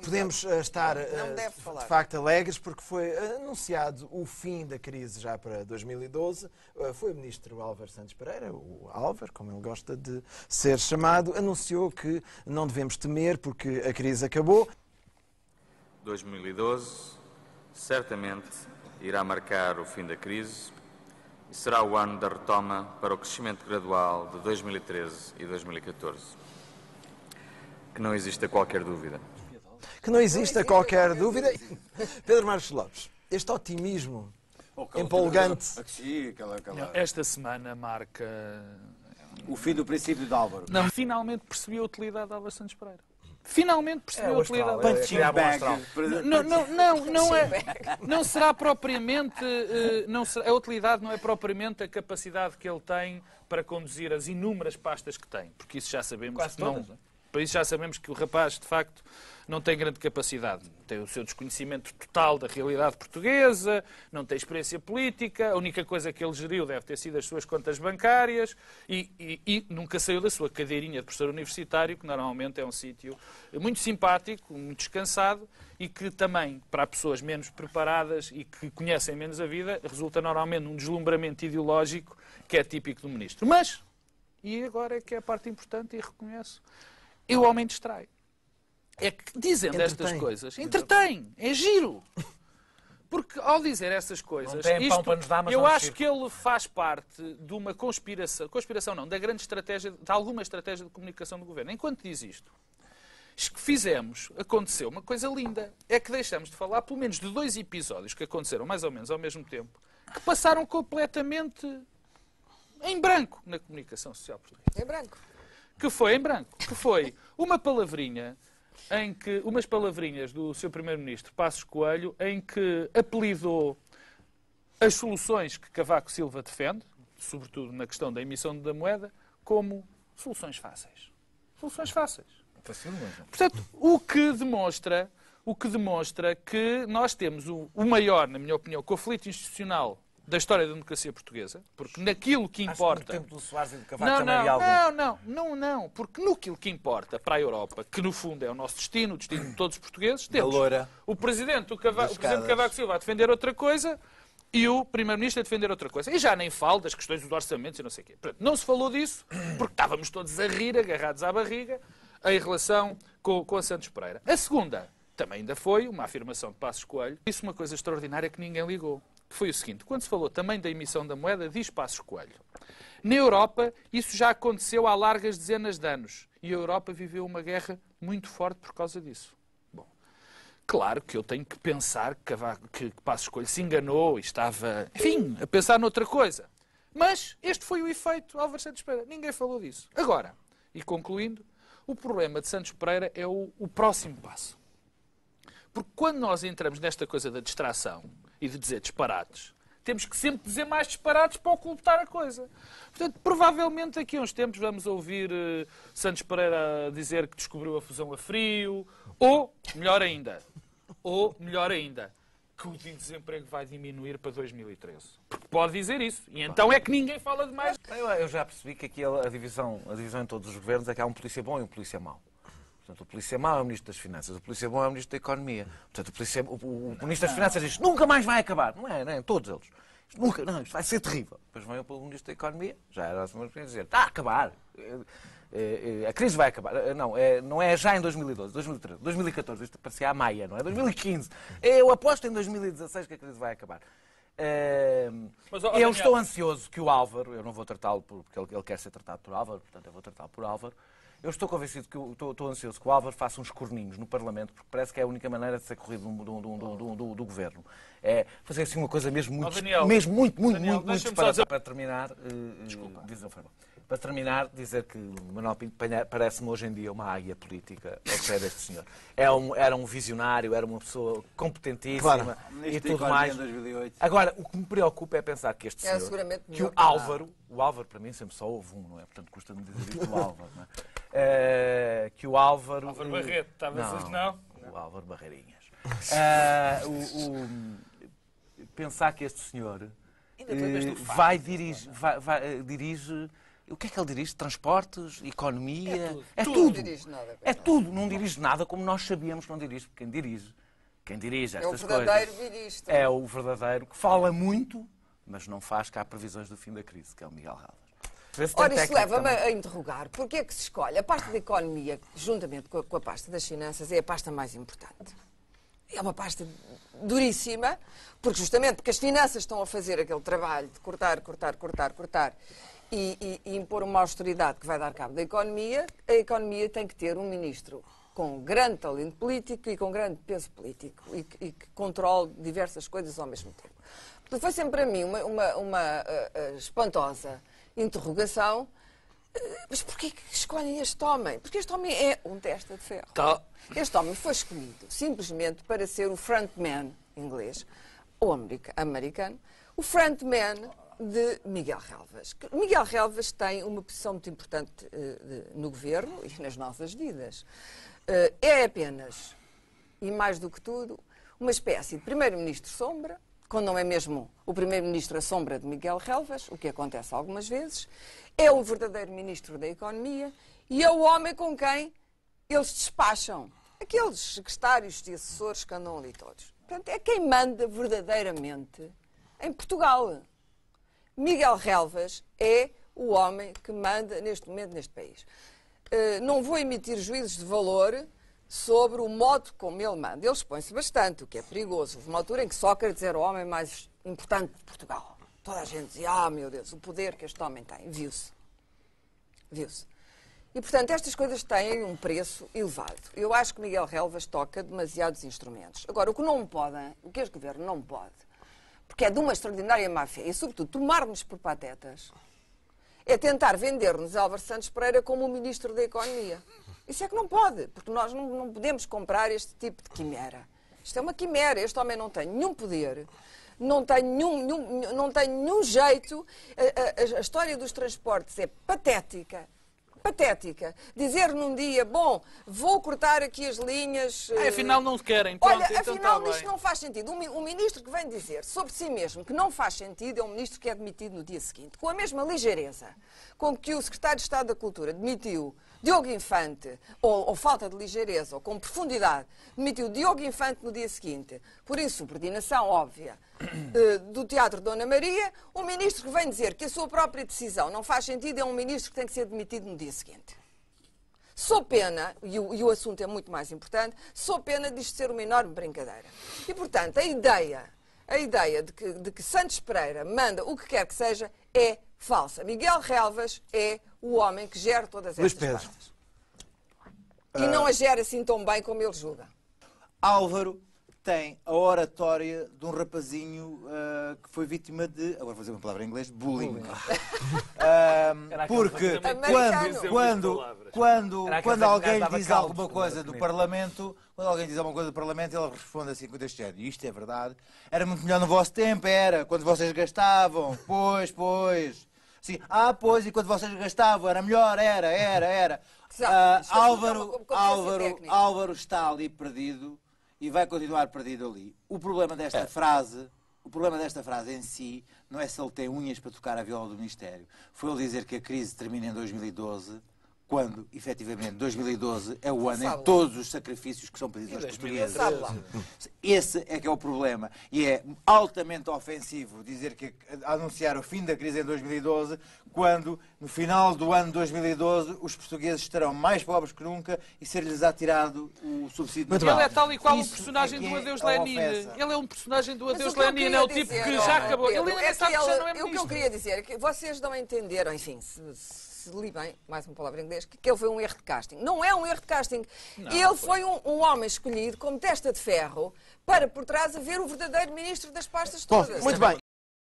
podemos estar, de facto, alegres, porque foi anunciado o fim da crise já para 2012. Foi o ministro Álvaro Santos Pereira, o Álvaro, como ele gosta de ser chamado, anunciou que não devemos temer porque a crise acabou. 2012 certamente irá marcar o fim da crise e será o ano da retoma para o crescimento gradual de 2013 e 2014. Que não exista qualquer dúvida. Que não exista qualquer dúvida. Pedro Marcos Lopes, este otimismo empolgante. Esta semana marca o fim do princípio de Álvaro. Não, finalmente percebi a utilidade de Álvaro Santos Pereira. Finalmente percebi a utilidade. Não será propriamente. A utilidade não é propriamente a capacidade que ele tem para conduzir as inúmeras pastas que tem, porque isso já sabemos que não. Por isso já sabemos que o rapaz, de facto, não tem grande capacidade. Tem o seu desconhecimento total da realidade portuguesa, não tem experiência política, a única coisa que ele geriu deve ter sido as suas contas bancárias e nunca saiu da sua cadeirinha de professor universitário, que normalmente é um sítio muito simpático, muito descansado e que também, para pessoas menos preparadas e que conhecem menos a vida, resulta normalmente num deslumbramento ideológico que é típico do ministro. Mas, e agora é que é a parte importante e reconheço, e o homem distrai. É que, dizendo estas coisas, entretém, é giro. Porque, ao dizer essas coisas, eu acho que ele faz parte de uma conspiração não, da grande estratégia, de alguma estratégia de comunicação do governo. Enquanto diz isto, aconteceu uma coisa linda. É que deixamos de falar, pelo menos, de 2 episódios que aconteceram mais ou menos ao mesmo tempo, que passaram completamente em branco na comunicação social portuguesa. Em branco. Que foi uma palavrinha umas palavrinhas do seu primeiro-ministro Passos Coelho, em que apelidou as soluções que Cavaco Silva defende, sobretudo na questão da emissão da moeda, como soluções fáceis. Soluções fáceis. Portanto, o que demonstra que nós temos o maior, na minha opinião, conflito institucional da história da democracia portuguesa, porque naquilo que importa... Tempo do Soares e do Cavaco também havia algum. Não, porque naquilo que importa para a Europa, que no fundo é o nosso destino, o destino de todos os portugueses, temos o Presidente Cavaco Silva a defender outra coisa e o Primeiro-Ministro a defender outra coisa. E já nem falo das questões dos orçamentos e não sei o quê. Portanto, não se falou disso, porque estávamos todos a rir, agarrados à barriga, em relação com a Santos Pereira. A segunda também ainda foi uma afirmação de Passos Coelho, disse uma coisa extraordinária que ninguém ligou. Que foi o seguinte, quando se falou também da emissão da moeda, diz Passos Coelho. Na Europa, isso já aconteceu há largas dezenas de anos. E a Europa viveu uma guerra muito forte por causa disso. Bom, claro que eu tenho que pensar que Passos Coelho se enganou e estava, enfim, a pensar noutra coisa. Mas este foi o efeito Álvaro Santos Pereira. Ninguém falou disso. Agora, e concluindo, o problema de Santos Pereira é o próximo passo. Porque quando nós entramos nesta coisa da distração e de dizer disparates, temos que sempre dizer mais disparates para ocultar a coisa. Portanto, provavelmente daqui a uns tempos vamos ouvir Santos Pereira dizer que descobriu a fusão a frio, ou, melhor ainda, que o desemprego vai diminuir para 2013. Porque pode dizer isso. E então é que ninguém fala de mais. Eu já percebi que aqui a divisão em todos os governos é que há um polícia bom e um polícia mau. Portanto, o polícia mau é o Ministro das Finanças, o polícia bom é o Ministro da Economia. Portanto, o Ministro das Finanças diz nunca mais vai acabar. Não é? Todos eles. Isto vai ser terrível. Depois vem o Ministro da Economia, já era a semana que dizer, está a acabar. A crise vai acabar. Não é já em 2012, 2013, 2014, isto parecia a Maia, não é? 2015. Eu aposto em 2016 que a crise vai acabar. Eu estou ansioso que o Álvaro, eu não vou tratá-lo porque ele quer ser tratado por Álvaro, portanto eu vou tratá-lo por Álvaro. Eu estou convencido estou ansioso que o Álvaro faça uns corninhos no Parlamento, porque parece que é a única maneira de ser corrido do governo. É fazer assim uma coisa mesmo muito disparada. Para terminar, para terminar, dizer que Manuel Pinto parece-me hoje em dia uma águia política ao pé deste senhor. Era um visionário, era uma pessoa competentíssima e tudo mais. Agora, o que me preocupa é pensar que este senhor, que o Álvaro para mim sempre só houve um, não é? Portanto, custa-me dizer isto, o Álvaro, não é? Que o Álvaro... Álvaro Barreto, estava a dizer que não? O Álvaro Barreirinhas. Pensar que este senhor dirige O que é que ele dirige? Transportes, economia... É tudo. Não dirige nada. É tudo. Não dirige nada como nós sabíamos que não dirige. Porque quem dirige estas coisas... É o verdadeiro ministro. É o verdadeiro que fala muito, mas não faz cá previsões do fim da crise, que é o Miguel Galvas. Ora, isso leva-me a interrogar. Porquê é que se escolhe? A pasta da economia, juntamente com a pasta das finanças, é a pasta mais importante. É uma pasta duríssima, porque as finanças estão a fazer aquele trabalho de cortar e impor uma austeridade que vai dar cabo da economia. A economia tem que ter um ministro com grande talento político e com grande peso político e que controle diversas coisas ao mesmo tempo. Portanto, foi sempre para mim uma espantosa interrogação. Mas porquê que escolhem este homem? Porque este homem é um testa de ferro. Este homem foi escolhido simplesmente para ser o frontman inglês, ou americano, o frontman de Miguel Relvas. Miguel Relvas tem uma posição muito importante no governo e nas nossas vidas. É apenas, e mais do que tudo, uma espécie de primeiro-ministro sombra, quando não é mesmo o primeiro-ministro à sombra de Miguel Relvas, o que acontece algumas vezes, é o verdadeiro ministro da Economia e é o homem com quem eles despacham aqueles secretários e assessores que andam ali todos. Portanto, é quem manda verdadeiramente em Portugal. Miguel Relvas é o homem que manda neste momento neste país. Não vou emitir juízos de valor sobre o modo como ele manda. Ele expõe-se bastante, o que é perigoso. Houve uma altura em que Sócrates era o homem mais importante de Portugal. Toda a gente dizia, meu Deus, o poder que este homem tem. Viu-se. E, portanto, estas coisas têm um preço elevado. Eu acho que Miguel Relvas toca demasiados instrumentos. Agora, o que este governo não pode, porque é de uma extraordinária má-fé, e, sobretudo, tomar-nos por patetas, é tentar vender-nos Álvaro Santos Pereira como o Ministro da Economia. Isso é que não pode, porque nós não podemos comprar este tipo de quimera. Isto é uma quimera, este homem não tem nenhum poder, não tem nenhum jeito. A história dos transportes é patética. Dizer num dia, vou cortar aqui as linhas... afinal não querem. Pronto, olha, então afinal isto não faz sentido. Um ministro que vem dizer sobre si mesmo que não faz sentido é um ministro que é demitido no dia seguinte. Com a mesma ligeireza com que o secretário de Estado da Cultura demitiu Diogo Infante, ou falta de ligeireza, ou com profundidade, demitiu Diogo Infante no dia seguinte, por insubordinação óbvia, do Teatro Dona Maria, um ministro que vem dizer que a sua própria decisão não faz sentido é um ministro que tem que ser demitido no dia seguinte. Sou pena, e o assunto é muito mais importante, sou pena disto ser uma enorme brincadeira. E, portanto, a ideia de que Santos Pereira manda o que quer que seja é falsa. Miguel Relvas é o homem que gera todas estas pastas. E não a gera assim tão bem como ele julga. Álvaro tem a oratória de um rapazinho que foi vítima de, agora vou dizer uma palavra em inglês, bullying. Porque quando alguém diz alguma coisa do Parlamento, ele responde assim com este género. Isto é verdade. Era muito melhor no vosso tempo, era, quando vocês gastavam. Pois. Sim, pois, e quando vocês gastavam, era melhor, era. Álvaro está ali perdido e vai continuar perdido ali. O problema desta frase em si não é se ele tem unhas para tocar a viola do Ministério. Foi ele dizer que a crise termina em 2012, quando, efetivamente, 2012 é o ano em todos os sacrifícios que são pedidos aos portugueses. Esse é que é o problema. E é altamente ofensivo dizer que anunciar o fim da crise em 2012, quando, no final do ano de 2012, os portugueses estarão mais pobres que nunca e ser-lhes atirado o subsídio. Ele é tal e qual um personagem do Adeus Lenin. Ele é um personagem do Adeus Lenin, é o tipo que já acabou. Ele ainda sabe que já não é ministro. O que eu queria dizer é que vocês não entenderam, enfim, se li bem, mais uma palavra em inglês, que ele foi um erro de casting. Não é um erro de casting. Ele foi um homem escolhido como testa de ferro para, por trás, haver o verdadeiro ministro das pastas todas. Muito bem.